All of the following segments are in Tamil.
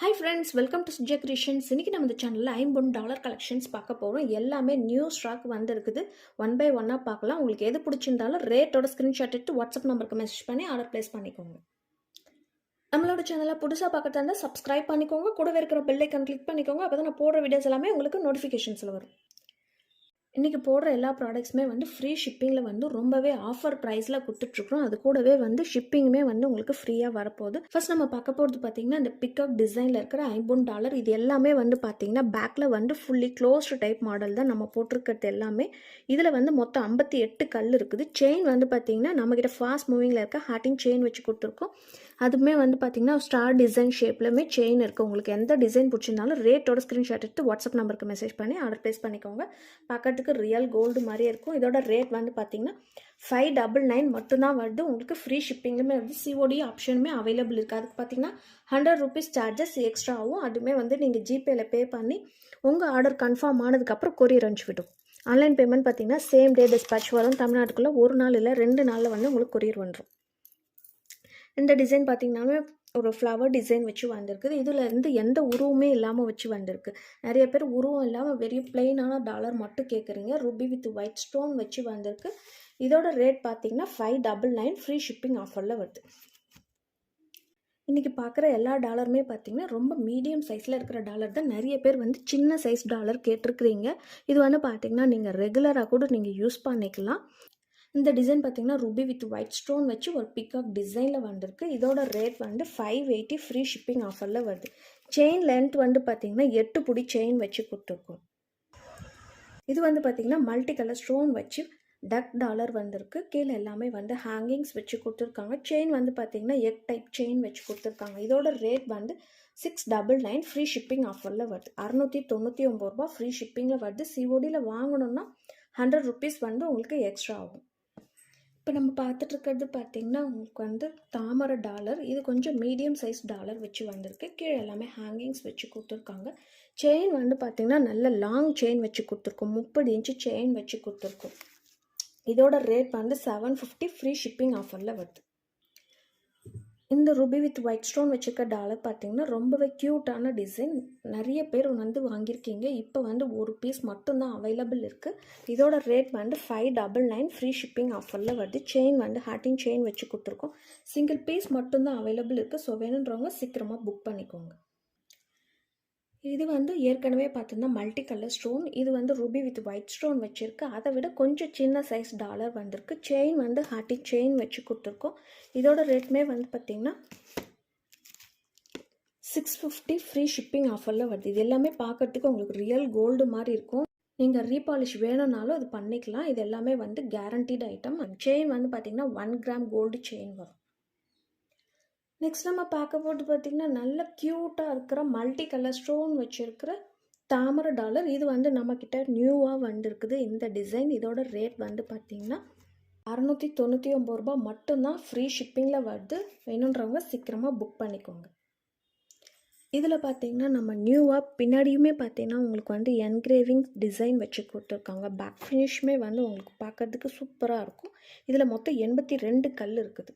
Hi friends, welcome to Suja creations. இன்றைக்கி நம்ம இந்த சேனலில் $50 கலெக்ஷன்ஸ் பார்க்க போகிறோம். எல்லாமே நியூ ஸ்டாக் வந்துருக்குது. ஒன் பை ஒன்னாக பார்க்கலாம். உங்களுக்கு எது பிடிச்சிருந்தாலும் ரேட்டோட ஸ்க்ரீன்ஷாட் எடுத்து வாட்ஸ்அப் நம்பருக்கு மெசேஜ் பண்ணி ஆர்டர் ப்ளேஸ் பண்ணிக்கோங்க. நம்மளோட சேனலை புதுசாக பார்க்கறதா இருந்தால் சப்ஸ்கிரைப் பண்ணிக்கோங்க. கூடவே இருக்கிற பெல் ஐக்கான் கிளிக் பண்ணிக்கோங்க. அப்போ தான் நான் போடுற வீடியோஸ் எல்லாமே உங்களுக்கு நோட்டிஃபிகேஷன்ஸில் வரும். இன்றைக்கி போடுற எல்லா ப்ராடக்ட்ஸுமே ஃப்ரீ ஷிப்பிங்கில் ரொம்பவே ஆஃபர் ப்ரைஸில் கொடுத்துட்ருக்குறோம். அது கூடவே ஷிப்பிங்குமே உங்களுக்கு ஃப்ரீயாக வரப்போகுது. ஃபர்ஸ்ட் நம்ம பார்க்க போகிறது பார்த்திங்கன்னா இந்த பிக்காக் டிசைனில் இருக்கிற $50. இது எல்லாமே பார்த்திங்கன்னா பேக்கில் ஃபுல்லி க்ளோஸ்டு டைப் மாடல் தான் நம்ம போட்டிருக்கிறது எல்லாமே. இதில் மொத்தம் 58 கல் இருக்குது. செயின் பார்த்திங்கன்னா நம்மக்கிட்ட ஃபாஸ்ட் மூவிங்கில் இருக்க ஹார்ட்டிங் செயின் வச்சு கொடுத்துருக்கோம். அதுவுமே பார்த்திங்கன்னா ஸ்டார் டிசைன் ஷேப்லையுமே செயின் இருக்குது. உங்களுக்கு எந்த டிசைன் பிடிச்சிருந்தாலும் ரேட்டோட ஸ்க்ரீன்ஷாட் எடுத்து வாட்ஸ்அப் நம்பருக்கு மெசேஜ் பண்ணி ஆர்டர் ப்ளேஸ் பண்ணிக்கோங்க. பார்க்கறதுக்கு ரியல் கோல்டு மாதிரியே இருக்கும். இதோட ரேட் பார்த்திங்கன்னா $599 மட்டும்தான் வருது. உங்களுக்கு ஃப்ரீ ஷிப்பிங்குமே சிஓடி ஆப்ஷனுமே அவைலபிள் இருக்குது. அதுக்கு பார்த்திங்கன்னா ₹100 சார்ஜஸ் எக்ஸ்ட்ரா ஆகும். அதுவுமே நீங்கள் ஜிபேயில் பே பண்ணி உங்கள் ஆர்டர் கன்ஃபார்ம் ஆனதுக்கப்புறம் கொரியர் அனுப்பிச்சுவிடும். ஆன்லைன் பேமெண்ட் பார்த்திங்கன்னா சேம் டே டிஸ்பேச் வரும். தமிழ்நாட்டுக்குள்ளே ஒரு நாள் இல்லை 2 நாளில் உங்களுக்கு கொரியர் வந்துடும். இந்த டிசைன் பார்த்திங்கனாவே ஒரு ஃப்ளவர் டிசைன் வச்சு வந்திருக்குது. இதில் எந்த உருவமே இல்லாமல் வச்சு வந்திருக்கு. நிறைய பேர் உருவம் இல்லாமல் வெறும் பிளெயினான டாலர் மட்டும் கேட்குறீங்க. ரூபி வித் ஒயிட் ஸ்டோன் வச்சு வந்திருக்கு. இதோட ரேட் பார்த்திங்கன்னா $599 ஃப்ரீ ஷிப்பிங் ஆஃபரில் வருது. இன்றைக்கி பார்க்குற எல்லா டாலருமே பார்த்திங்கன்னா ரொம்ப மீடியம் சைஸில் இருக்கிற டாலர் தான். நிறைய பேர் சின்ன சைஸ் டாலர் கேட்டிருக்கிறீங்க. இது பார்த்திங்கன்னா நீங்கள் ரெகுலராக கூட நீங்கள் யூஸ் பண்ணிக்கலாம். இந்த டிசைன் பார்த்திங்கன்னா ரூபி வித் ஒயிட் ஸ்டோன் வச்சு ஒரு பிக்காக் டிசைனில் வந்திருக்கு. இதோட ரேட் $580 ஃப்ரீ ஷிப்பிங் ஆஃபரில் வருது. செயின் லென்த் பார்த்திங்கன்னா 8 புடி செயின் வச்சு கொடுத்துருக்கோம். இது பார்த்திங்கன்னா மல்டி கலர் ஸ்டோன் வச்சு டக் டாலர் வந்திருக்கு. கீழே எல்லாமே ஹேங்கிங்ஸ் வச்சு கொடுத்துருக்காங்க. செயின் பார்த்திங்கன்னா எக் டைப் செயின் வச்சு கொடுத்துருக்காங்க. இதோட ரேட் $699 ஃப்ரீ ஷிப்பிங் ஆஃபரில் வருது. $699 ஃப்ரீ ஷிப்பிங்கில் வருது. சிஓடியில் வாங்கணுன்னா $100 உங்களுக்கு எக்ஸ்ட்ரா ஆகும். இப்போ நம்ம பார்த்துட்ருக்கிறது பார்த்திங்கன்னா உங்களுக்கு தாமரை டாலர். இது கொஞ்சம் மீடியம் சைஸ் டாலர் வச்சு வந்திருக்கு. கீழே எல்லாமே ஹேங்கிங்ஸ் வச்சு கொடுத்துருக்காங்க. செயின் பார்த்திங்கன்னா நல்ல லாங் செயின் வச்சு கொடுத்துருக்கோம். 30 இன்ச்சு செயின் வச்சு கொடுத்துருக்கோம். இதோட ரேட் $750 ஃப்ரீ ஷிப்பிங் ஆஃபரில் வருது. இந்த ரூபி வித் ஒயிட் ஸ்டோன் வச்சுருக்க டாலர் பார்த்திங்கன்னா ரொம்பவே க்யூட்டான டிசைன். நிறைய பேர் வாங்கியிருக்கீங்க. இப்போ ஒரு பீஸ் மட்டும்தான் அவைலபிள் இருக்குது. இதோட ரேட் $599 ஃப்ரீ ஷிப்பிங் ஆஃபரில் வருது. செயின் ஹார்ட்டிங் செயின் வச்சு கொடுத்துருக்கோம். சிங்கிள் பீஸ் மட்டும்தான் அவைலபிள் இருக்குது. ஸோ வேணுன்றவங்க சீக்கிரமாக புக் பண்ணிக்கோங்க. இது ஏற்கனவே பார்த்தீங்கன்னா மல்டி கலர் ஸ்டோன். இது ரூபி வித் ஒயிட் ஸ்டோன் வச்சுருக்கு. அதை விட கொஞ்சம் சின்ன சைஸ் டாலர் வந்திருக்கு. செயின் ஹார்ட்டிங் செயின் வச்சு கொடுத்துருக்கோம். இதோட ரேட்டுமே பார்த்திங்கன்னா $650 ஃப்ரீ ஷிப்பிங் ஆஃபரில் வருது. இது எல்லாமே பார்க்குறதுக்கு உங்களுக்கு ரியல் கோல்டு மாதிரி இருக்கும். நீங்கள் ரீபாலிஷ் வேணும்னாலும் அது பண்ணிக்கலாம். இது எல்லாமே கேரண்டீடு ஐட்டம். செயின் பார்த்திங்கன்னா 1 கிராம் கோல்டு செயின் வரும். நெக்ஸ்ட் நம்ம பார்க்க போட்டு பார்த்திங்கன்னா நல்ல க்யூட்டாக இருக்கிற மல்டி கலர் ஸ்டோன் வச்சுருக்கிற தாமரை டாலர். இது நம்மக்கிட்ட நியூவாக வந்திருக்குது இந்த டிசைன். இதோட ரேட் பார்த்திங்கன்னா $699 மட்டும்தான் ஃப்ரீ ஷிப்பிங்கில் வருது. வேணுன்றவங்க சீக்கிரமாக புக் பண்ணிக்கோங்க. இதில் பார்த்திங்கன்னா நம்ம நியூவாக பின்னாடியுமே பார்த்திங்கன்னா உங்களுக்கு என்கிரேவிங் டிசைன் வச்சு கொடுத்துருக்காங்க. பேக் ஃபினிஷுமே உங்களுக்கு பார்க்குறதுக்கு சூப்பராக இருக்கும். இதில் மொத்தம் 82 கல் இருக்குது.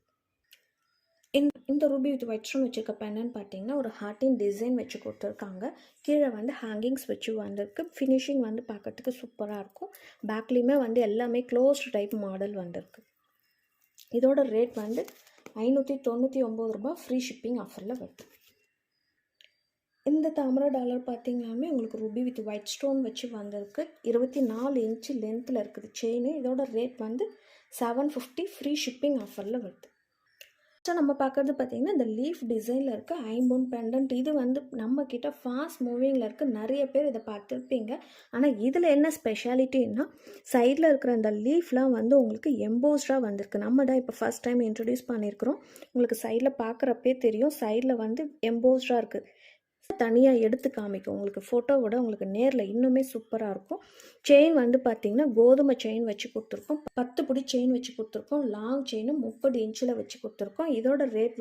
இந்த ரூபி வித் ஒயிட் ஸ்டோன் வச்சுருக்க பென்னு பார்த்திங்கன்னா ஒரு ஹார்ட்டின் டிசைன் வச்சு கொடுத்துருக்காங்க. கீழே ஹேங்கிங்ஸ் வச்சு வந்திருக்கு. ஃபினிஷிங் பார்க்கறதுக்கு சூப்பராக இருக்கும். பேக்லேயுமே எல்லாமே க்ளோஸ்டு டைப் மாடல் வந்திருக்கு. இதோட ரேட் $599 ஃப்ரீ ஷிப்பிங் ஆஃபரில் வருது. இந்த தாமரை டாலர் பார்த்திங்கனாலுமே உங்களுக்கு ரூபி வித் ஒயிட் ஸ்டோன் வச்சு வந்திருக்கு. 24 இன்ச்சு லென்த்தில் இருக்குது செயின். இதோட ரேட் $750 ஃப்ரீ ஷிப்பிங் ஆஃபரில் வருது. ஸோ நம்ம பார்க்குறது பார்த்திங்கன்னா இந்த லீஃப் டிசைனில் இருக்க ஐம்பொன் பெண்டன்ட். இது நம்மக்கிட்ட ஃபாஸ்ட் மூவிங்கில் இருக்குது. நிறைய பேர் இதை பார்த்துருப்பீங்க. ஆனால் இதில் என்ன ஸ்பெஷாலிட்டின்னா சைடில் இருக்கிற அந்த லீஃப்லாம் உங்களுக்கு எம்போஸ்டாக வந்திருக்கு. நம்ம தான் இப்போ ஃபஸ்ட் டைம் இன்ட்ரடியூஸ் பண்ணியிருக்கிறோம். உங்களுக்கு சைடில் பார்க்குறப்பே தெரியும். சைடில் எம்போஸ்டாக இருக்குது. தனியாக எடுத்து காமிக்கும். உங்களுக்கு ஃபோட்டோவோட உங்களுக்கு நேரில் இன்னுமே சூப்பராக இருக்கும். செயின் பார்த்திங்கன்னா கோதுமை செயின் வச்சு கொடுத்துருக்கோம். 10 புடி செயின் வச்சு கொடுத்துருக்கோம். லாங் செயின் 30 இன்ச்சில் வச்சு கொடுத்துருக்கோம். இதோட ரேட்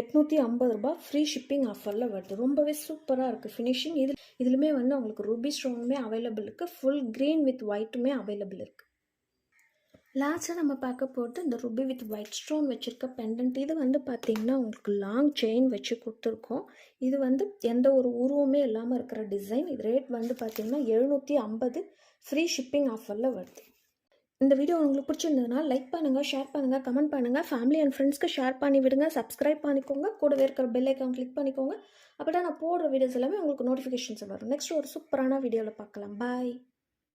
$850 ஃப்ரீ ஷிப்பிங் ஆஃபரில் வருது. ரொம்பவே சூப்பராக இருக்குது ஃபினிஷிங். இதுலையுமே உங்களுக்கு ரூபி ஸ்டோனுமே அவைலபிள் இருக்குது. ஃபுல் க்ரீன் வித் ஒயிட்டுமே அவைலபிள் இருக்குது. லாஸ்ட்டாக நம்ம பார்க்க போகிறது இந்த ருபி வித் ஒயிட் ஸ்டோன் வச்சுருக்க பெண்டன்ட். இது வந்து பார்த்திங்கன்னா உங்களுக்கு லாங் செயின் வச்சு கொடுத்துருக்கோம். இது வந்து எந்த ஒரு உருவமே இல்லாமல் இருக்கிற டிசைன். இது ரேட் வந்து பார்த்திங்கன்னா 750, ஃப்ரீ ஷிப்பிங் ஆஃபரில் வருது. இந்த வீடியோ உங்களுக்கு பிடிச்சிருந்ததுன்னா லைக் பண்ணுங்கள், ஷேர் பண்ணுங்கள், கமெண்ட் பண்ணுங்கள், ஃபேமிலி அண்ட் ஃப்ரெண்ட்ஸ்க்கு ஷேர் பண்ணி விடுங்க, சப்ஸ்கிரைப் பண்ணிக்கோங்க, கூடவே இருக்கிற பெல் ஐக்கான் கிளிக் பண்ணிக்கோங்க. அப்போ தான் நான் போடுற வீடியோஸ் எல்லாமே உங்களுக்கு நோட்டிஃபிகேஷன்ஸ் வரும். நெக்ஸ்ட் ஒரு சூப்பரான வீடியோவில் பார்க்கலாம். பாய்.